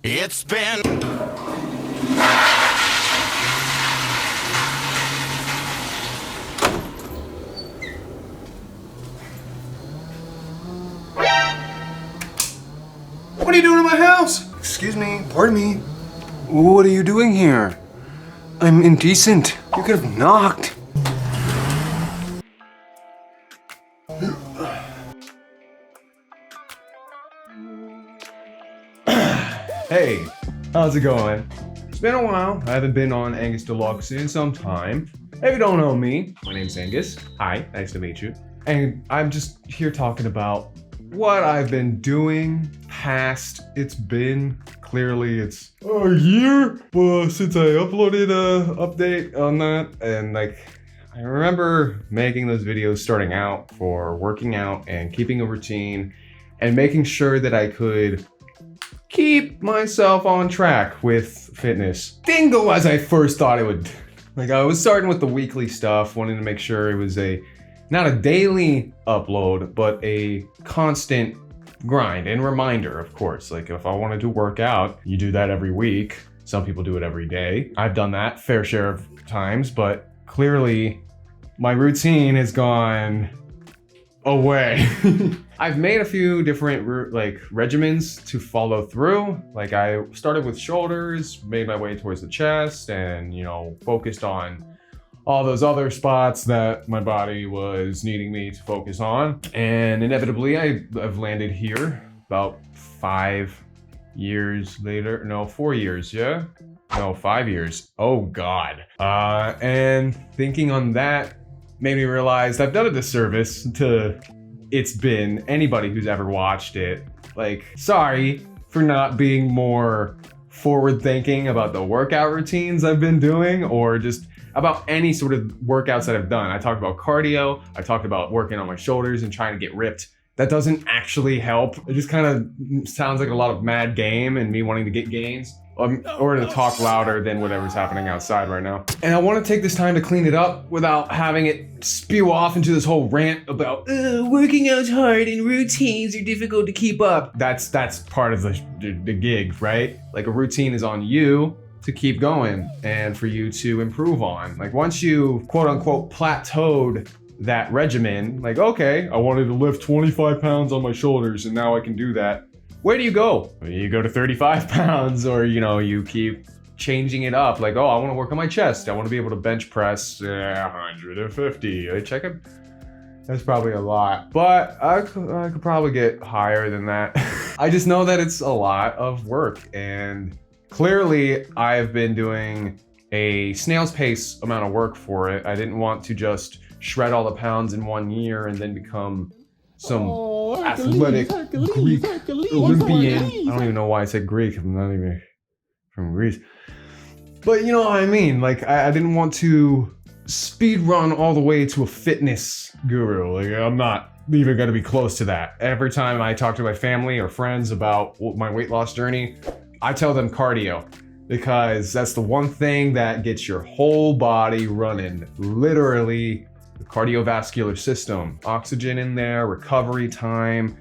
It's been... What are you doing in my house? Excuse me, pardon me. What are you doing here? I'm indecent. You could have knocked. Hey, how's it going? It's been a while. I haven't been on Angus Deluxe in some time. If you don't know me, my name's Angus. Hi, nice to meet you. And I'm just here talking about what I've been doing past. It's been, clearly it's a year since I uploaded a update on that. And like, I remember making those videos starting out for working out and keeping a routine and making sure that I could keep myself on track with fitness. Didn't go as I first thought it would. Like, I was starting with the weekly stuff, wanting to make sure it was not a daily upload, but a constant grind and reminder, of course. Like, if I wanted to work out, you do that every week. Some people do it every day. I've done that fair share of times, but clearly my routine has gone away. I've made a few different regimens to follow through. Like, I started with shoulders, made my way towards the chest, and focused on all those other spots that my body was needing me to focus on. And inevitably I've landed here about 5 years later. No, 4 years, yeah? No, 5 years. Oh God. And thinking on that made me realize I've done a disservice to anybody who's ever watched it. Like, sorry for not being more forward thinking about the workout routines I've been doing, or just about any sort of workouts that I've done. I talked about cardio, I talked about working on my shoulders and trying to get ripped. That doesn't actually help. It just kind of sounds like a lot of mad game and me wanting to get gains, or to talk louder than whatever's happening outside right now. And I want to take this time to clean it up without having it spew off into this whole rant about working out's hard and routines are difficult to keep up. That's part of the gig, right? Like, a routine is on you to keep going and for you to improve on. Like, once you quote unquote plateaued that regimen, like, okay, I wanted to lift 25 pounds on my shoulders and now I can do that. Where do you go? You go to 35 pounds, or you keep changing it up. Like, oh, I want to work on my chest. I want to be able to bench press 150. I check it. That's probably a lot, but I could probably get higher than that. I just know that it's a lot of work, and clearly I've been doing a snail's pace amount of work for it. I didn't want to just shred all the pounds in 1 year and then become some athletic Greek Olympian. I don't even know why I said Greek. I'm not even from Greece. But you know what I mean? Like, I didn't want to speed run all the way to a fitness guru. Like, I'm not even gonna be close to that. Every time I talk to my family or friends about my weight loss journey, I tell them cardio, because that's the one thing that gets your whole body running. Literally, the cardiovascular system, oxygen in there, recovery time,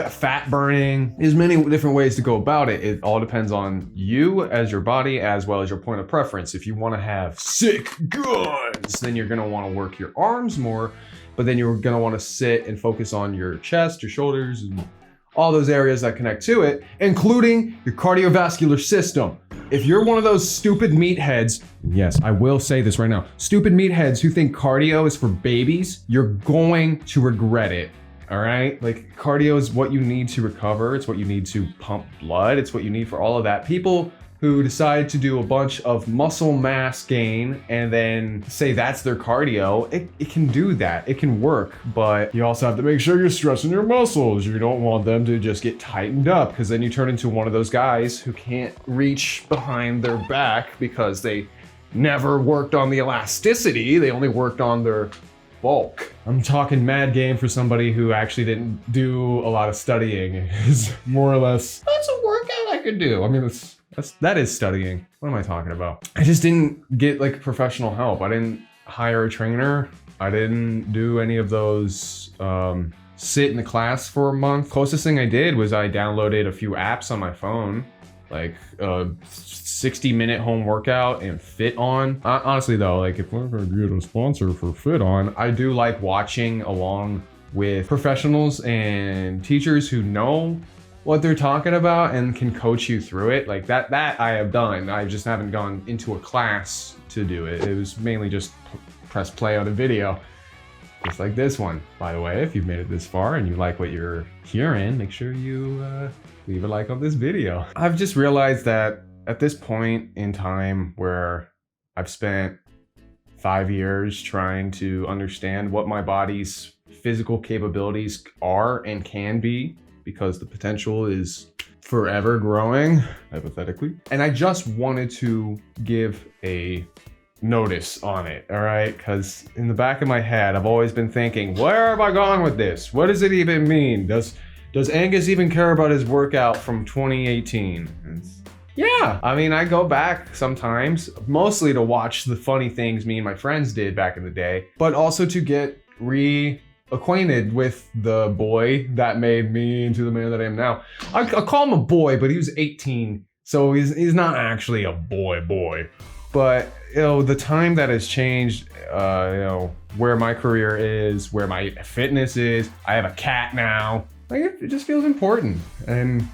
fat burning. There's many different ways to go about it. It all depends on you as your body, as well as your point of preference. If you want to have sick guns, then you're going to want to work your arms more, but then you're going to want to sit and focus on your chest, your shoulders, and all those areas that connect to it, including your cardiovascular system. If you're one of those stupid meatheads, yes, I will say this right now, stupid meatheads who think cardio is for babies, you're going to regret it, all right? Like, cardio is what you need to recover. It's what you need to pump blood. It's what you need for all of that. People who decide to do a bunch of muscle mass gain and then say that's their cardio, it can do that. It can work, but you also have to make sure you're stressing your muscles. You don't want them to just get tightened up, because then you turn into one of those guys who can't reach behind their back because they never worked on the elasticity. They only worked on their bulk. I'm talking mad game for somebody who actually didn't do a lot of studying. It's more or less, that's a workout I could do. I mean, that is studying. What am I talking about? I just didn't get like professional help. I didn't hire a trainer. I didn't do any of those sit in the class for a month. Closest thing I did was I downloaded a few apps on my phone like a 60-minute home workout and Fit On. Honestly though, like if we're gonna get a sponsor for Fit On, I do like watching along with professionals and teachers who know what they're talking about and can coach you through it. Like that I have done. I just haven't gone into a class to do it. It was mainly just press play on a video. Just like this one. By the way, if you've made it this far and you like what you're hearing, make sure you leave a like on this video. I've just realized that at this point in time where I've spent 5 years trying to understand what my body's physical capabilities are and can be, because the potential is forever growing, hypothetically. And I just wanted to give a notice on it, all right? Because in the back of my head, I've always been thinking, where have I gone with this? What does it even mean? Does Angus even care about his workout from 2018? Yeah, I mean, I go back sometimes, mostly to watch the funny things me and my friends did back in the day, but also to get reacquainted with the boy that made me into the man that I am now. I call him a boy, but he was 18, so he's not actually a boy. But you know, the time that has changed, you know, where my career is, where my fitness is. I have a cat now. Like it just feels important, and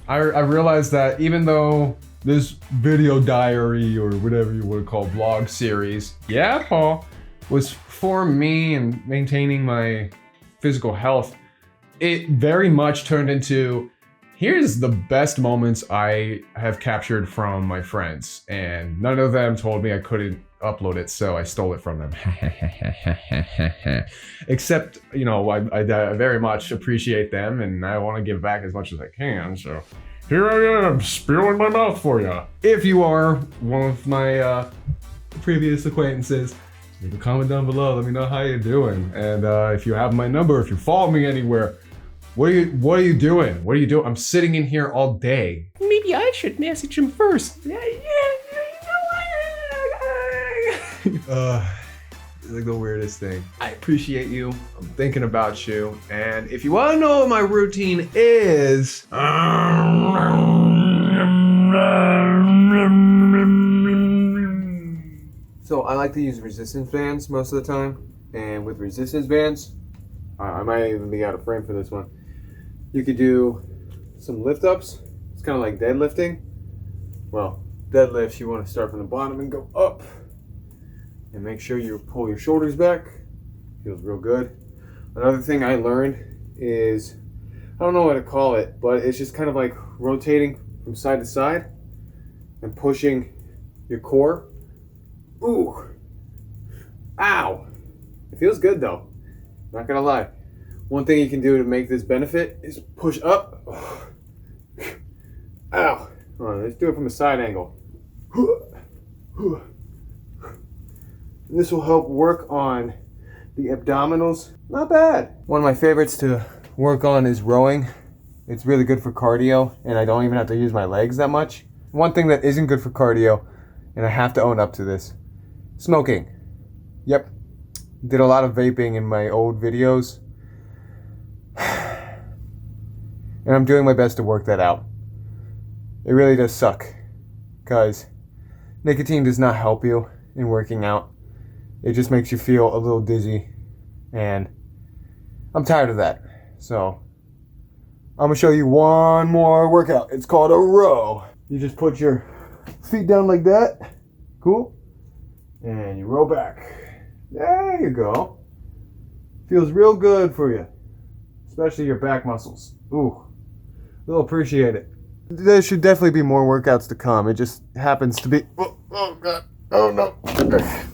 I realized that even though this video diary or whatever you want to call vlog series, yeah, Paul, was for me and maintaining my physical health, it very much turned into, here's the best moments I have captured from my friends, and none of them told me I couldn't upload it, so I stole it from them. Except, you know, I very much appreciate them, and I want to give back as much as I can, so here I am, spewing my mouth for you. If you are one of my previous acquaintances, leave a comment down below, let me know how you're doing, and if you have my number, if you follow me anywhere, what are you doing? What are you doing? I'm sitting in here all day. Maybe I should message him first. Yeah. It's like the weirdest thing. I appreciate you. I'm thinking about you. And if you want to know what my routine is, so I like to use resistance bands most of the time. And with resistance bands, I might even be out of frame for this one. You could do some lift ups. It's kind of like deadlifting. Well, deadlifts, you want to start from the bottom and go up. And make sure you pull your shoulders back. Feels real good. Another thing I learned is, I don't know what to call it, but it's just kind of like rotating from side to side and pushing your core. Ooh. Ow. It feels good though. Not gonna lie. One thing you can do to make this benefit is push up. Ow. All right, let's do it from a side angle. This will help work on the abdominals. Not bad. One of my favorites to work on is rowing. It's really good for cardio, and I don't even have to use my legs that much. One thing that isn't good for cardio, and I have to own up to this, smoking. Yep. Did a lot of vaping in my old videos. And I'm doing my best to work that out. It really does suck, because nicotine does not help you in working out. It just makes you feel a little dizzy, and I'm tired of that. So I'm gonna show you one more workout. It's called a row. You just put your feet down like that. Cool. And you row back. There you go. Feels real good for you, especially your back muscles. Ooh, they'll appreciate it. There should definitely be more workouts to come. It just happens to be, oh God, oh no.